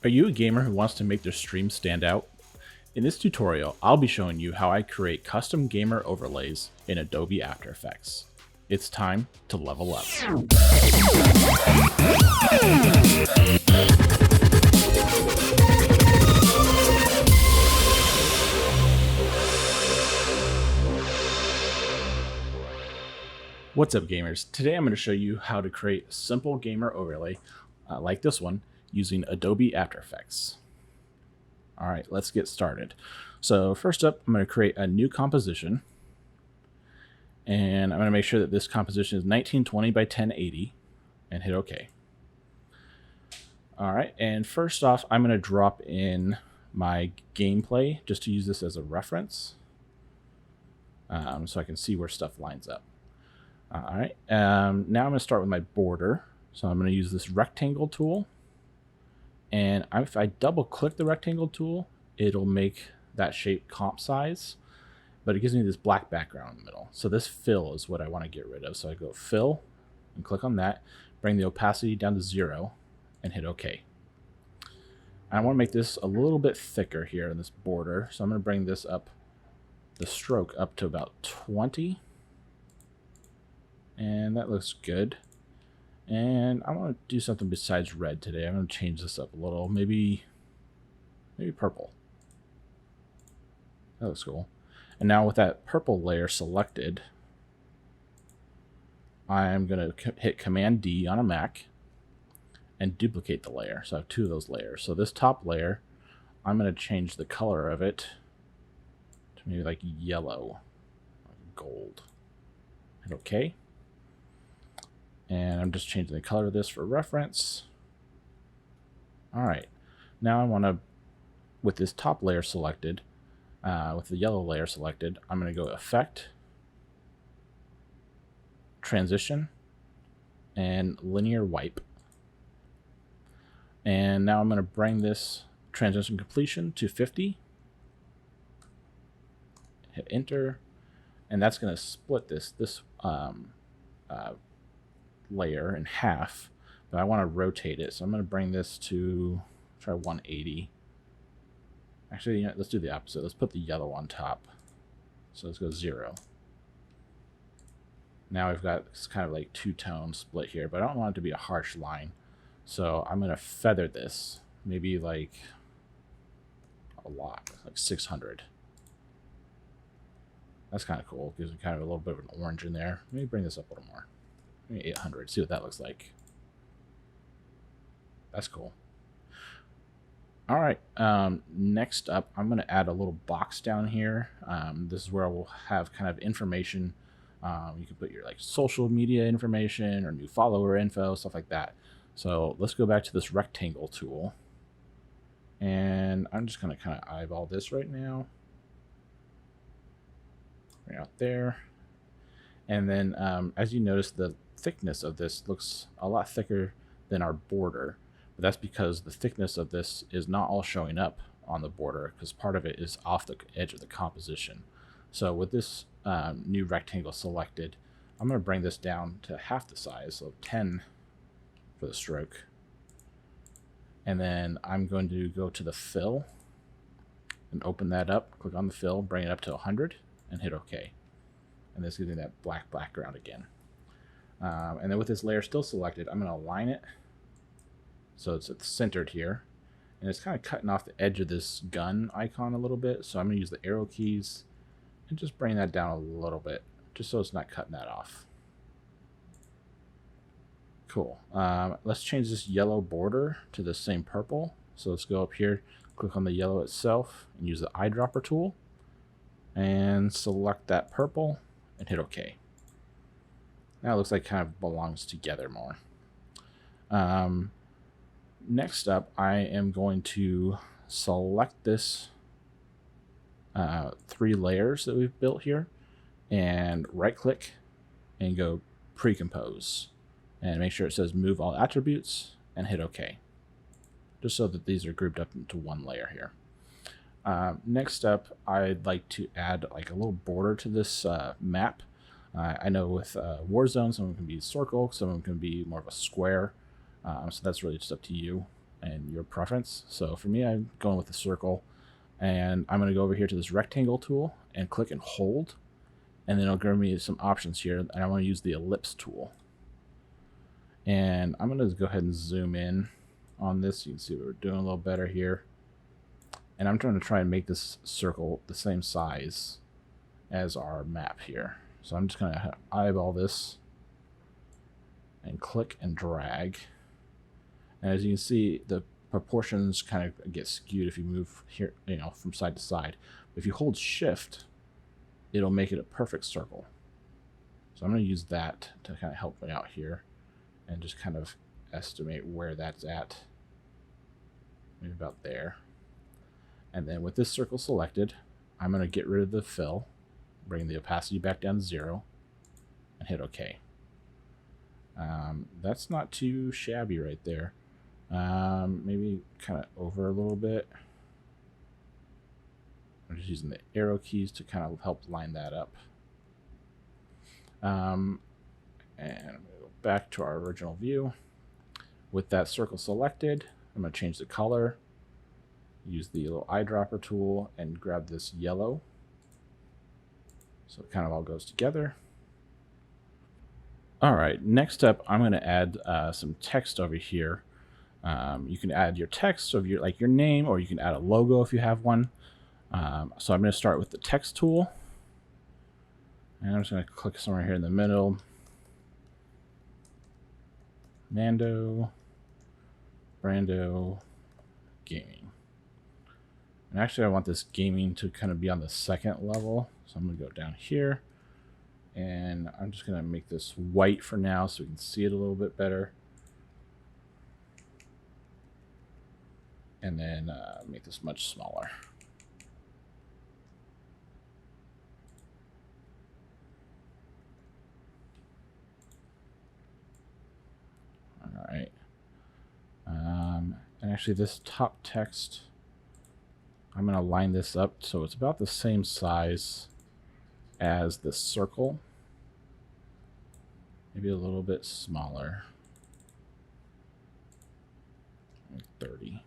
Are you a gamer who wants to make their stream stand out? In this tutorial, I'll be showing you how I create custom gamer overlays in Adobe After Effects. It's time to level up. What's up, gamers? Today I'm going to show you how to create a simple gamer overlay like this one using Adobe After Effects. All right, let's get started. So first up, I'm going to create a new composition, and I'm going to make sure that this composition is 1920 by 1080 and hit OK. All right, and first off, I'm going to drop in my gameplay just to use this as a reference so I can see where stuff lines up. All right, now I'm going to start with my border. So I'm going to use this rectangle tool. And if I double click the rectangle tool, it'll make that shape comp size, but it gives me this black background in the middle. So this fill is what I want to get rid of. So I go fill and click on that, bring the opacity down to 0 and hit OK. I want to make this a little bit thicker here in this border. So I'm going to bring this up, the stroke up to about 20. And that looks good. And I want to do something besides red today. I'm going to change this up a little. Maybe purple. That looks cool. And now with that purple layer selected, I'm going to hit Command D on a Mac and duplicate the layer. So I have 2 of those layers. So this top layer, I'm going to change the color of it to maybe like yellow, like gold. Hit OK. And I'm just changing the color of this for reference. All right, now I want to, with this top layer selected, with the yellow layer selected, I'm going to go Effect, Transition, and Linear Wipe. And now I'm going to bring this transition completion to 50. Hit Enter, and that's going to split this layer in half, but I want to rotate it, so I'm going to bring this to try 180. Actually, you know, let's do the opposite. Let's put the yellow on top, so let's go 0. Now we've got this kind of like two-tone split here, but I don't want it to be a harsh line, so I'm going to feather this maybe like a lot, like 600. That's kind of cool. Gives me kind of a little bit of an orange in there. Let me bring this up a little more. 800, see what that looks like. That's cool. All right, next up, I'm going to add a little box down here. This is where we'll have kind of information. You can put your like social media information or new follower info, stuff like that. So let's go back to this rectangle tool. And I'm just going to kind of eyeball this right now. Right out there. And then as you notice, the thickness of this looks a lot thicker than our border, but that's because the thickness of this is not all showing up on the border, because part of it is off the edge of the composition. So with this new rectangle selected, I'm going to bring this down to half the size, so 10 for the stroke. And then I'm going to go to the fill and open that up, click on the fill, bring it up to 100 and hit OK. And this gives me that black background again. And then with this layer still selected, I'm going to align it so it's centered here. And it's kind of cutting off the edge of this gun icon a little bit. So I'm going to use the arrow keys and just bring that down a little bit, just so it's not cutting that off. Cool. Let's change this yellow border to the same purple. So let's go up here, click on the yellow itself, and use the eyedropper tool. And select that purple and hit OK. Now it looks like it kind of belongs together more. Next up, I am going to select this 3 layers that we've built here and right click and go pre-compose and make sure it says move all attributes and hit OK, just so that these are grouped up into one layer here. Next up, I'd like to add like a little border to this map. I know with Warzone, some of them can be circle, some of them can be more of a square. So that's really just up to you. and your preference. So for me, I'm going with the circle, and I'm going to go over here to this rectangle tool and click and hold, and then it'll give me some options here, and I want to use the ellipse tool. And I'm going to go ahead and zoom in on this. You can see what we're doing a little better here. And I'm trying to try and make this circle the same size as our map here. So I'm just going to eyeball this and click and drag. And as you can see, the proportions kind of get skewed if you move here, you know, from side to side. But if you hold shift, it'll make it a perfect circle. So I'm going to use that to kind of help me out here and just kind of estimate where that's at. Maybe about there. And then with this circle selected, I'm going to get rid of the fill, bring the opacity back down to 0, and hit OK. That's not too shabby right there. Maybe kind of over a little bit. I'm just using the arrow keys to kind of help line that up. And I'm going to go back to our original view. With that circle selected, I'm going to change the color, use the little eyedropper tool, and grab this yellow. So it kind of all goes together. All right, next up, I'm going to add some text over here. You can add your text, so like your name, or you can add a logo if you have one. So I'm going to start with the text tool. And I'm just going to click somewhere here in the middle. Mando, Brando, Gaming. And actually I want this gaming to kind of be on the second level. So I'm going to go down here. And I'm just going to make this white for now so we can see it a little bit better. And then make this much smaller. All right. And actually this top text, I'm going to line this up so it's about the same size as the circle. Maybe a little bit smaller. Like 30.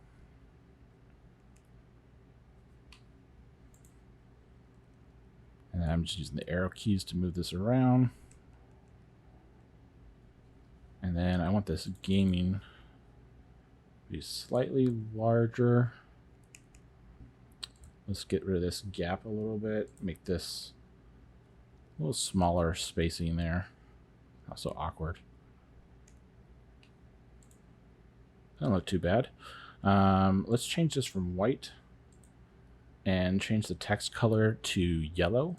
And then I'm just using the arrow keys to move this around. And then I want this gaming to be slightly larger. Let's get rid of this gap a little bit. Make this a little smaller spacing there. Not so awkward. Doesn't look too bad. Let's change this from white and change the text color to yellow.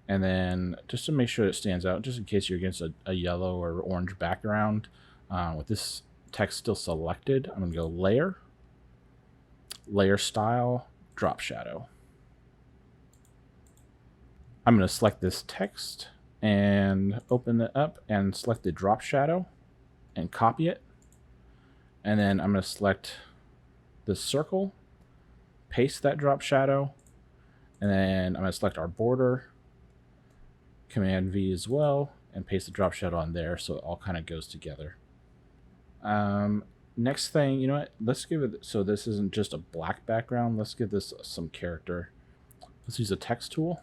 And then just to make sure it stands out, just in case you're against a yellow or orange background, with this text still selected, I'm going to go Layer, Layer Style, Drop Shadow. I'm going to select this text and open it up and select the Drop Shadow and copy it. And then I'm going to select the circle, paste that Drop Shadow, and then I'm going to select our border, Command V as well, and paste the drop shadow on there so it all kind of goes together. Next thing, you know what? Let's give it, so this isn't just a black background. Let's give this some character. Let's use a text tool.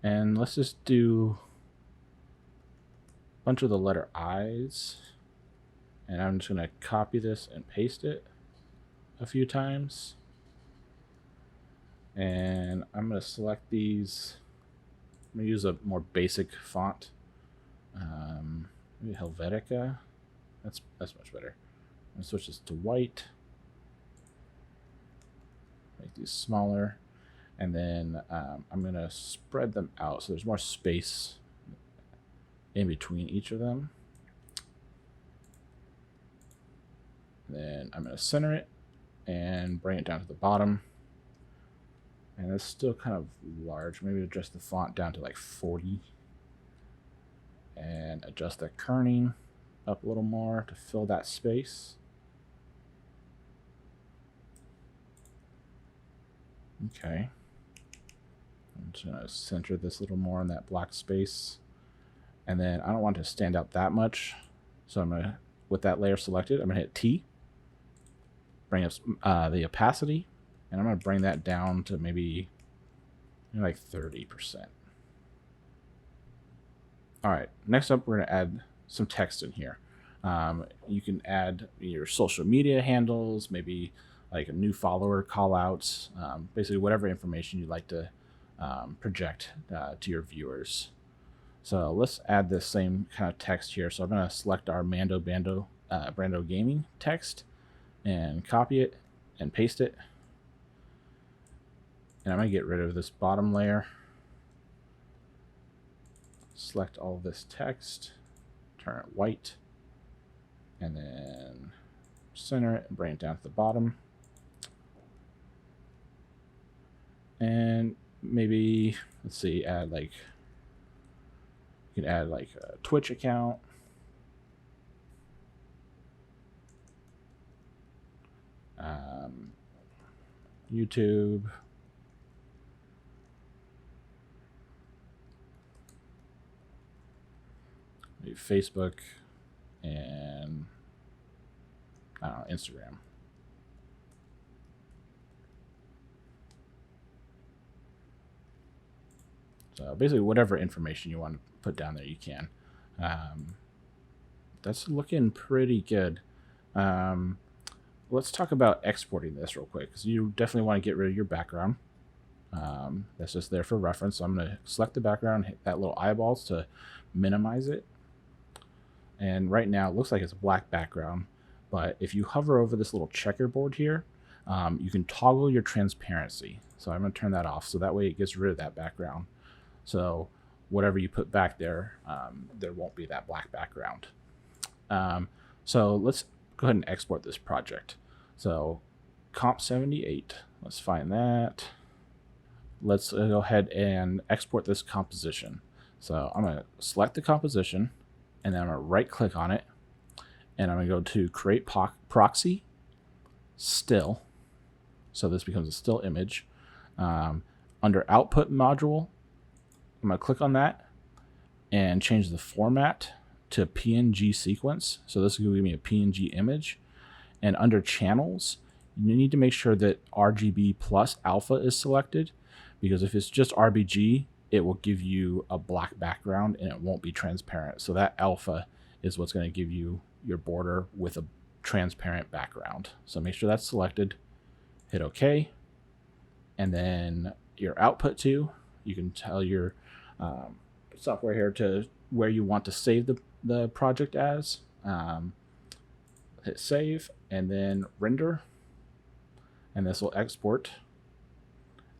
And let's just do a bunch of the letter I's. And I'm just going to copy this and paste it a few times. And I'm going to select these. I'm going to use a more basic font. Maybe Helvetica. That's much better. I'm going to switch this to white. Make these smaller. And then I'm going to spread them out so there's more space in between each of them. And then I'm going to center it and bring it down to the bottom. And it's still kind of large. Maybe adjust the font down to like 40. And adjust the kerning up a little more to fill that space. Okay. I'm just going to center this a little more in that black space. And then I don't want it to stand out that much. So I'm going to with that layer selected, I'm going to hit T, bring up the opacity, and I'm going to bring that down to maybe like 30%. All right, next up, we're going to add some text in here. You can add your social media handles, maybe like a new follower call outs, basically whatever information you'd like to project to your viewers. So let's add this same kind of text here. So I'm going to select our Brando Gaming text and copy it and paste it. And I'm going to get rid of this bottom layer. Select all of this text, turn it white, and then center it and bring it down to the bottom. And maybe, let's see, add like, you can add like a Twitch account. YouTube. Maybe Facebook and I don't know, Instagram. So basically whatever information you want to put down there, you can. That's looking pretty good. Let's talk about exporting this real quick, because you definitely want to get rid of your background. That's just there for reference. So I'm going to select the background, hit that little eyeballs to minimize it. And right now it looks like it's a black background, but if you hover over this little checkerboard here, you can toggle your transparency. So I'm going to turn that off, so that way it gets rid of that background. So whatever you put back there, there won't be that black background. So let's go ahead and export this project. So Comp 78, let's find that. Let's go ahead and export this composition. So I'm going to select the composition, and then I'm going to right click on it, and I'm going to go to Create Proxy, Still. So this becomes a still image. Under Output Module, I'm going to click on that and change the format to PNG sequence. So this is going to give me a PNG image. And under Channels, you need to make sure that RGB plus alpha is selected, because if it's just RGB, it will give you a black background and it won't be transparent. So that alpha is what's going to give you your border with a transparent background. So make sure that's selected, hit OK. And then your output to, you can tell your software here to where you want to save the project as. Hit save and then render, and this will export,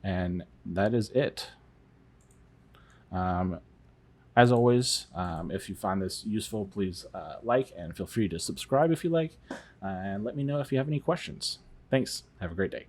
and that is it. As always, if you find this useful, please like and feel free to subscribe if you like, and let me know if you have any questions. Thanks. Have a great day.